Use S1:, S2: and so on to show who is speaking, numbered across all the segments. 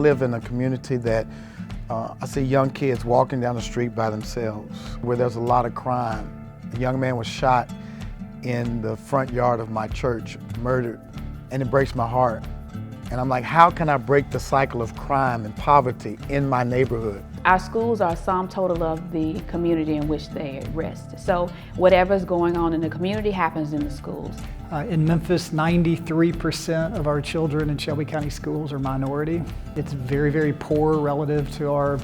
S1: live in a community that I see young kids walking down the street by themselves, where there's a lot of crime. A young man was shot in the front yard of my church, murdered, and it breaks my heart. And I'm like, how can I break the cycle of crime and poverty in my neighborhood?
S2: Our schools are a sum total of the community in which they rest. So whatever's going on in the community happens in the schools.
S3: In Memphis, 93% of our children in Shelby County schools are minority. It's very, very poor relative to our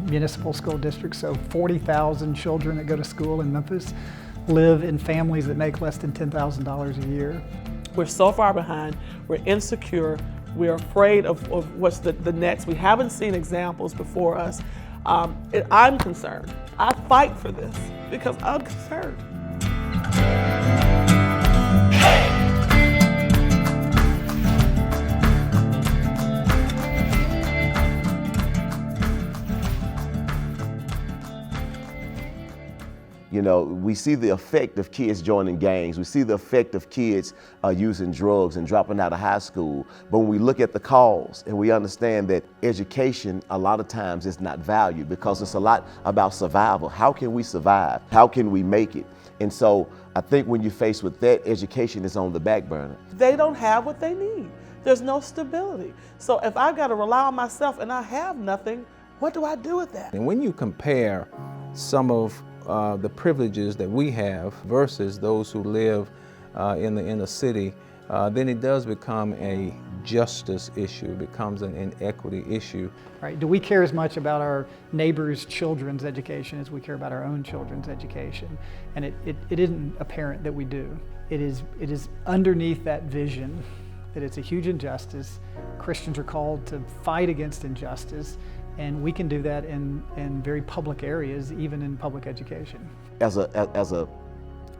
S3: municipal school districts. So 40,000 children that go to school in Memphis live in families that make less than $10,000 a year.
S4: We're so far behind, we're insecure, we're afraid of what's the next. We haven't seen examples before us. I'm concerned. I fight for this because I'm concerned.
S5: You know, we see the effect of kids joining gangs. We see the effect of kids using drugs and dropping out of high school. But when we look at the cause and we understand that education a lot of times is not valued because it's a lot about survival. How can we survive? How can we make it? And so I think when you're faced with that, education is on the back burner.
S4: They don't have what they need. There's no stability. So if I've got to rely on myself and I have nothing, what do I do with that?
S6: And when you compare some of the privileges that we have versus those who live in the inner city, then it does become a justice issue. It becomes an inequity issue.
S3: Right? Do we care as much about our neighbors' children's education as we care about our own children's education? And it isn't apparent that we do. It is underneath that vision that it's a huge injustice. Christians are called to fight against injustice. And we can do that in very public areas, even in public education.
S5: As a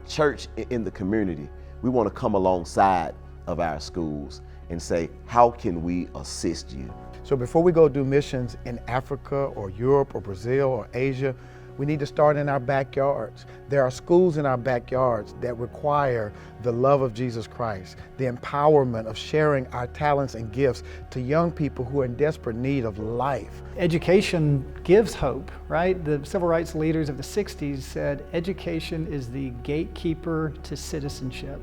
S5: church in the community, we want to come alongside of our schools and say, how can we assist you?
S1: So before we go do missions in Africa or Europe or Brazil or Asia, we need to start in our backyards. There are schools in our backyards that require the love of Jesus Christ, the empowerment of sharing our talents and gifts to young people who are in desperate need of life.
S3: Education gives hope, right? The civil rights leaders of the 60s said education is the gatekeeper to citizenship.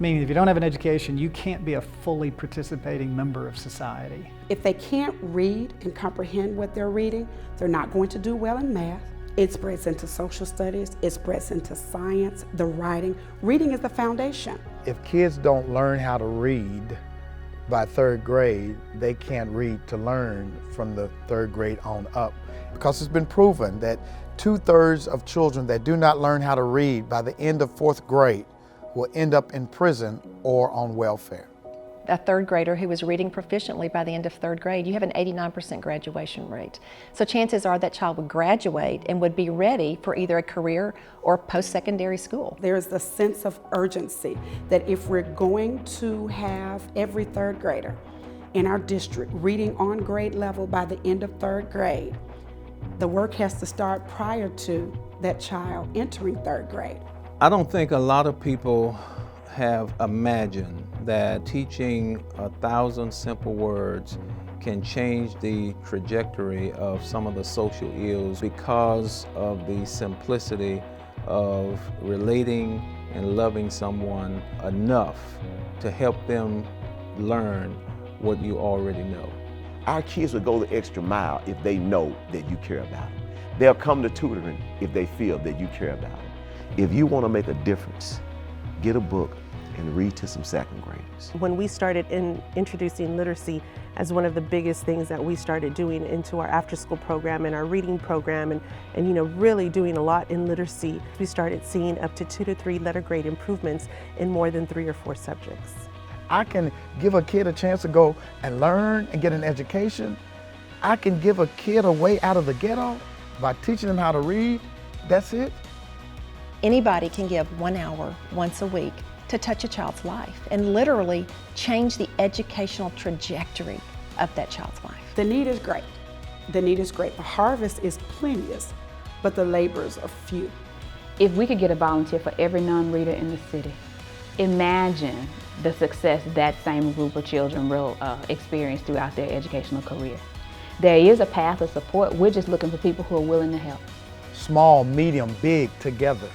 S3: Meaning if you don't have an education, you can't be a fully participating member of society.
S7: If they can't read and comprehend what they're reading, they're not going to do well in math. It spreads into social studies, it spreads into science, the writing. Reading is the foundation.
S1: If kids don't learn how to read by third grade, they can't read to learn from the third grade on up. Because it's been proven that 2/3 of children that do not learn how to read by the end of fourth grade will end up in prison or on welfare.
S8: A third grader who was reading proficiently by the end of third grade, you have an 89% graduation rate. So chances are that child would graduate and would be ready for either a career or post-secondary school.
S7: There's a sense of urgency that if we're going to have every third grader in our district reading on grade level by the end of third grade, the work has to start prior to that child entering third grade.
S6: I don't think a lot of people have imagined that teaching 1,000 simple words can change the trajectory of some of the social ills because of the simplicity of relating and loving someone enough to help them learn what you already know.
S5: Our kids will go the extra mile if they know that you care about them. They'll come to tutoring if they feel that you care about them. If you want to make a difference, get a book and read to some second graders.
S9: When we started introducing literacy as one of the biggest things that we started doing into our after-school program and our reading program and really doing a lot in literacy, we started seeing up to 2 to 3 letter grade improvements in more than 3 or 4 subjects.
S1: I can give a kid a chance to go and learn and get an education. I can give a kid a way out of the ghetto by teaching them how to read. That's it.
S8: Anybody can give 1 hour once a week to touch a child's life and literally change the educational trajectory of that child's life.
S7: The need is great. The need is great. The harvest is plenteous, but the laborers are few.
S2: If we could get a volunteer for every non-reader in the city, imagine the success that same group of children will experience throughout their educational career. There is a path of support. We're just looking for people who are willing to help.
S1: Small, medium, big, together.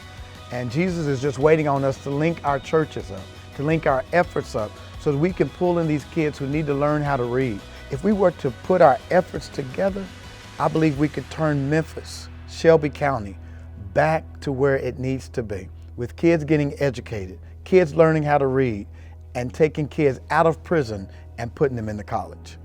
S1: And Jesus is just waiting on us to link our churches up, to link our efforts up, so that we can pull in these kids who need to learn how to read. If we were to put our efforts together, I believe we could turn Memphis, Shelby County, back to where it needs to be, with kids getting educated, kids learning how to read, and taking kids out of prison and putting them into college.